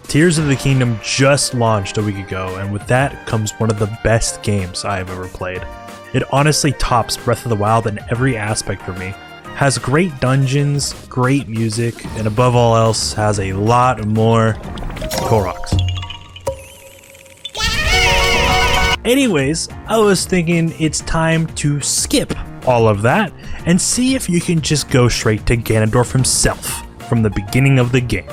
Tears of the Kingdom just launched a week ago, and with that comes one of the best games I have ever played. It honestly tops Breath of the Wild in every aspect for me. Has great dungeons, great music, and above all else has a lot more Koroks. Anyways, I was thinking it's time to skip all of that and see if you can just go straight to Ganondorf himself from the beginning of the game.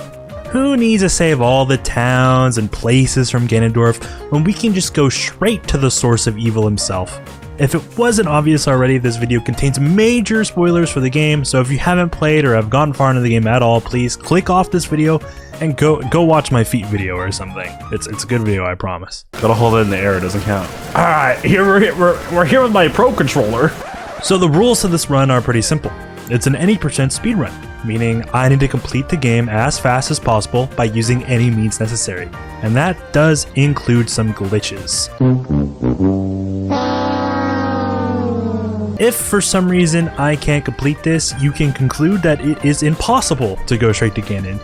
Who needs to save all the towns and places from Ganondorf when we can just go straight to the source of evil himself? If it wasn't obvious already, this video contains major spoilers for the game, so if you haven't played or have gotten far into the game at all, please click off this video and go watch my feet video or something. It's a good video, I promise. Gotta hold it in the air, it doesn't count. Alright, we're here with my Pro Controller. So the rules to this run are pretty simple. It's an any percent speedrun, meaning I need to complete the game as fast as possible by using any means necessary. And that does include some glitches. If for some reason I can't complete this, you can conclude that it is impossible to go straight to Ganon.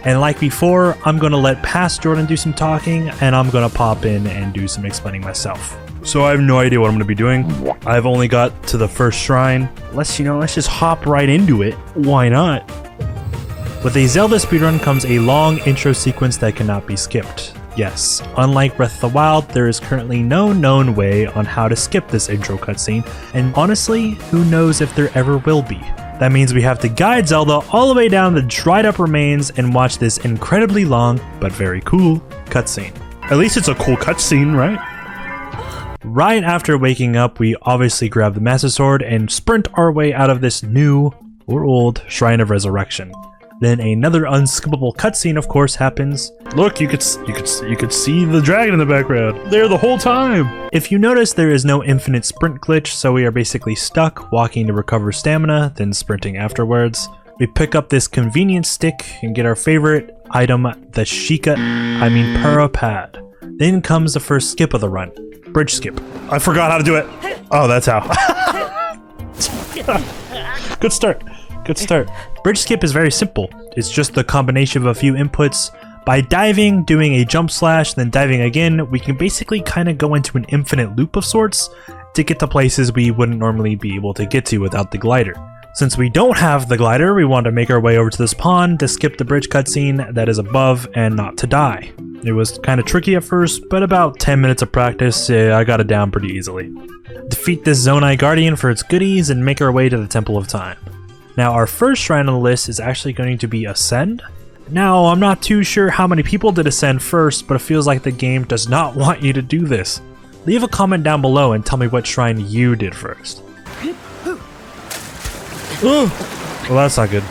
And like before, I'm going to let past Jordan do some talking, and I'm going to pop in and do some explaining myself. So I have no idea what I'm going to be doing. I've only got to the first shrine. Let's just hop right into it. Why not? With a Zelda speedrun comes a long intro sequence that cannot be skipped. Yes, unlike Breath of the Wild, there is currently no known way on how to skip this intro cutscene, and honestly, who knows if there ever will be. That means we have to guide Zelda all the way down the dried up remains and watch this incredibly long, but very cool, cutscene. At least it's a cool cutscene, right? Right after waking up, we obviously grab the Master Sword and sprint our way out of this new, or old, Shrine of Resurrection. Then another unskippable cutscene, of course, happens. Look, you could see the dragon in the background. There the whole time. If you notice, there is no infinite sprint glitch, so we are basically stuck walking to recover stamina, then sprinting afterwards. We pick up this convenient stick and get our favorite item, the Pura Pad. Then comes the first skip of the run, bridge skip. I forgot how to do it. Oh, that's how. Good start. Good start. Bridge skip is very simple. It's just the combination of a few inputs. By diving, doing a jump slash, then diving again, we can basically kind of go into an infinite loop of sorts to get to places we wouldn't normally be able to get to without the glider. Since we don't have the glider, we want to make our way over to this pond to skip the bridge cutscene that is above and not to die. It was kind of tricky at first, but about 10 minutes of practice, I got it down pretty easily. Defeat this Zonai Guardian for its goodies and make our way to the Temple of Time. Now our first shrine on the list is actually going to be Ascend. Now I'm not too sure how many people did Ascend first, but it feels like the game does not want you to do this. Leave a comment down below and tell me what shrine you did first. Well, that's not good.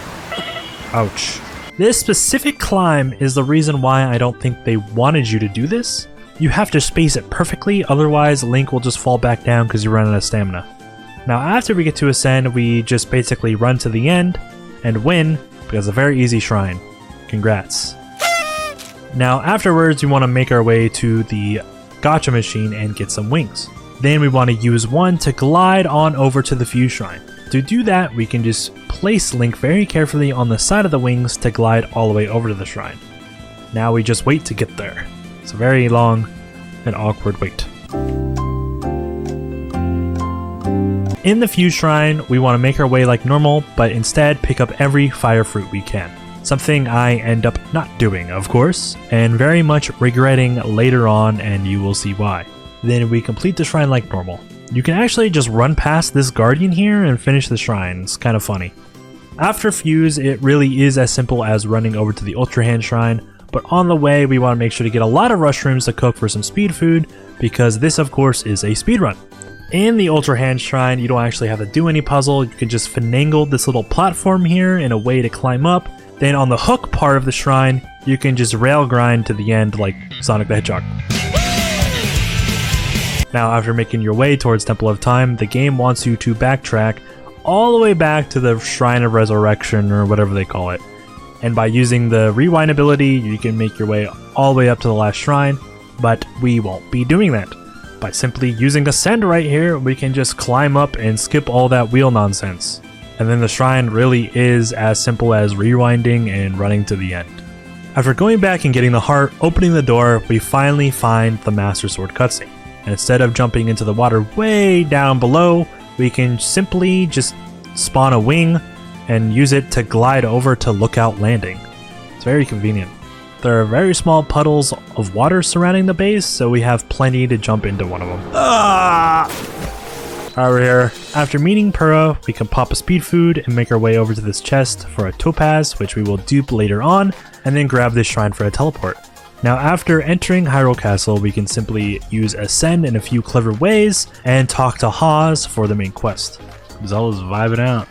Ouch. This specific climb is the reason why I don't think they wanted you to do this. You have to space it perfectly, otherwise Link will just fall back down because you run out of stamina. Now after we get to Ascend, we just basically run to the end and win because it's a very easy shrine. Congrats. Now afterwards we want to make our way to the gacha machine and get some wings. Then we want to use one to glide on over to the Fuse Shrine. To do that, we can just place Link very carefully on the side of the wings to glide all the way over to the shrine. Now we just wait to get there. It's a very long and awkward wait. In the Fuse Shrine, we want to make our way like normal, but instead pick up every fire fruit we can. Something I end up not doing, of course, and very much regretting later on, and you will see why. Then we complete the shrine like normal. You can actually just run past this guardian here and finish the shrine. It's kind of funny. After Fuse, it really is as simple as running over to the Ultrahand shrine, but on the way we want to make sure to get a lot of mushrooms to cook for some speed food, because this of course is a speedrun. In the Ultrahand shrine, you don't actually have to do any puzzle. You can just finagle this little platform here in a way to climb up. Then on the hook part of the shrine, you can just rail grind to the end like Sonic the Hedgehog. Now after making your way towards Temple of Time, the game wants you to backtrack all the way back to the Shrine of Resurrection or whatever they call it. And by using the rewind ability, you can make your way all the way up to the last shrine, but we won't be doing that. By simply using Ascend right here, we can just climb up and skip all that wheel nonsense. And then the shrine really is as simple as rewinding and running to the end. After going back and getting the heart, opening the door, we finally find the Master Sword cutscene. And instead of jumping into the water way down below, we can simply just spawn a wing and use it to glide over to Lookout Landing. It's very convenient. There are very small puddles of water surrounding the base, so we have plenty to jump into one of them. Over here. After meeting Purah, we can pop a speed food and make our way over to this chest for a topaz, which we will dupe later on, and then grab this shrine for a teleport. Now after entering Hyrule Castle, we can simply use Ascend in a few clever ways and talk to Hawes for the main quest. Zelda's vibing out.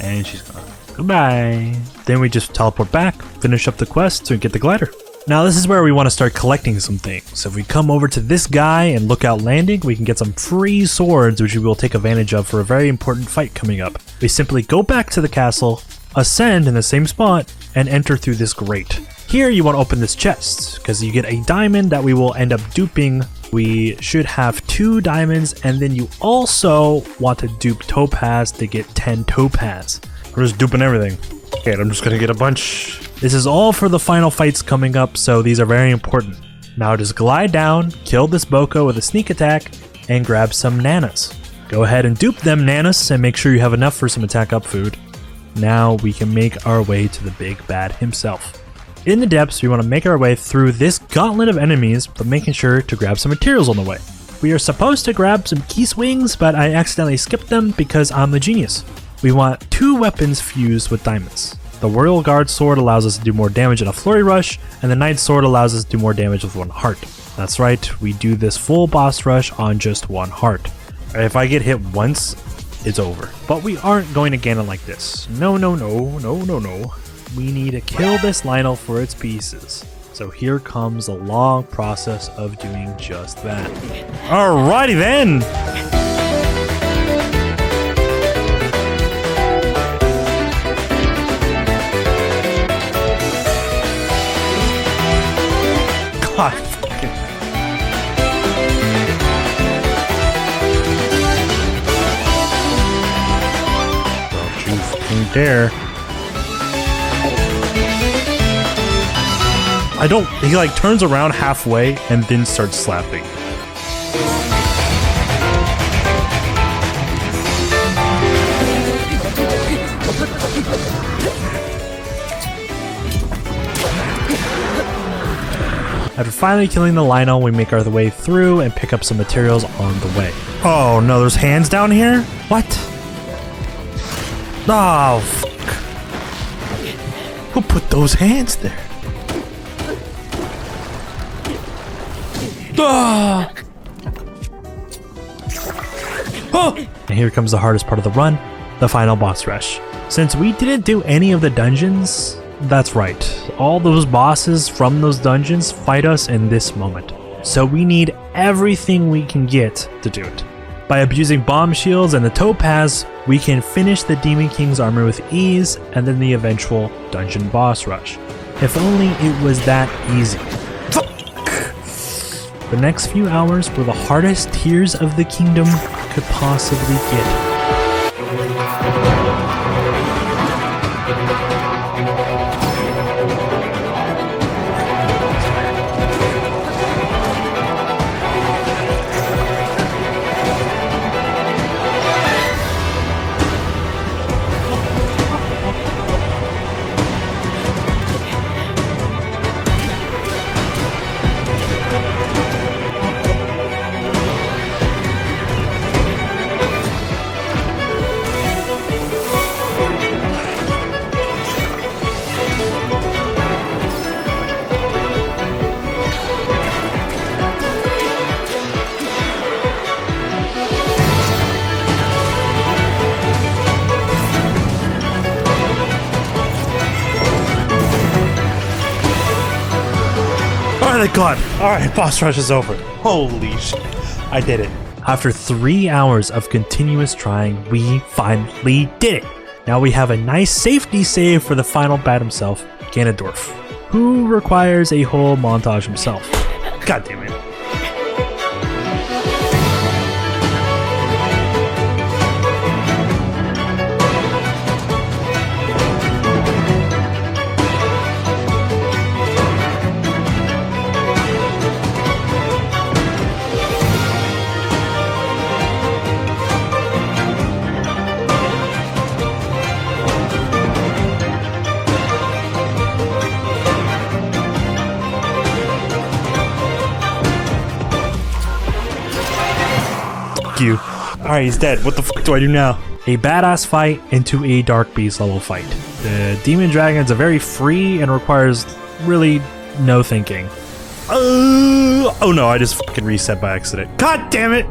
And she's gone. Goodbye. Then we just teleport back, finish up the quest to get the glider. Now this is where we want to start collecting some things. So if we come over to this guy and Lookout Landing, we can get some free swords, which we will take advantage of for a very important fight coming up. We simply go back to the castle, ascend in the same spot, and enter through this grate. Here you want to open this chest, because you get a diamond that we will end up duping. We should have 2 diamonds, and then you also want to dupe topaz to get 10 topaz. We're just duping everything. Okay, I'm just gonna get a bunch. This is all for the final fights coming up, so these are very important. Now just glide down, kill this Boko with a sneak attack, and grab some nanas. Go ahead and dupe them nanas, and make sure you have enough for some attack up food. Now we can make our way to the big bad himself. In the depths, we want to make our way through this gauntlet of enemies, but making sure to grab some materials on the way. We are supposed to grab some key swings, but I accidentally skipped them because I'm the genius. We want 2 weapons fused with diamonds. The Royal Guard sword allows us to do more damage in a flurry rush, and the Knight sword allows us to do more damage with 1 heart. That's right, we do this full boss rush on just 1 heart. If I get hit once, it's over. But we aren't going to Ganon like this. No. We need to kill this lynel for its pieces. So here comes a long process of doing just that. Alrighty then! God fucking. Don't you fucking dare. He like turns around halfway and then starts slapping. After finally killing the lynel, we make our way through and pick up some materials on the way. Oh no, there's hands down here? What? Oh, fuck. Who put those hands there? Ah! Oh! And here comes the hardest part of the run, the final boss rush. Since we didn't do any of the dungeons, that's right, all those bosses from those dungeons fight us in this moment. So we need everything we can get to do it. By abusing bomb shields and the topaz, we can finish the Demon King's armor with ease and then the eventual dungeon boss rush. If only it was that easy. The next few hours were the hardest Tears of the Kingdom could possibly get. Thank God. Alright, boss rush is over. Holy shit. I did it. After 3 hours of continuous trying, we finally did it. Now we have a nice safety save for the final bat himself, Ganondorf, who requires a whole montage himself. God damn it. Fuck you. Alright, he's dead. What the fuck do I do now? A badass fight into a Dark Beast level fight. The Demon Dragon is a very free and requires really no thinking. Oh no, I just fucking reset by accident. God damn it!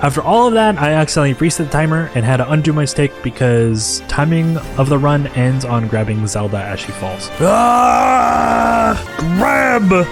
After all of that, I accidentally reset the timer and had to undo my stick because timing of the run ends on grabbing Zelda as she falls. Ah! Grab!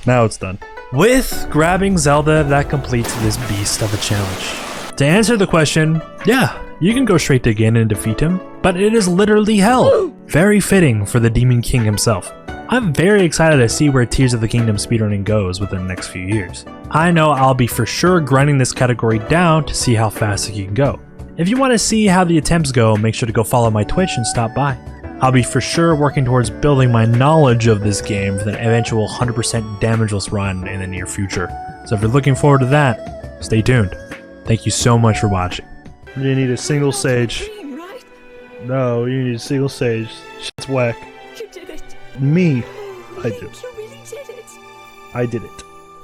Now it's done. With grabbing Zelda, that completes this beast of a challenge. To answer the question, yeah, you can go straight to Ganon and defeat him, but it is literally hell. Very fitting for the Demon King himself. I'm very excited to see where Tears of the Kingdom speedrunning goes within the next few years. I know I'll be for sure grinding this category down to see how fast it can go. If you want to see how the attempts go, make sure to go follow my Twitch and stop by. I'll be for sure working towards building my knowledge of this game for the eventual 100% damageless run in the near future. So if you're looking forward to that, stay tuned. Thank you so much for watching. You need a single sage. No, you need a single sage. Shit's whack. You did it. Me. I did. You really did it. I did it.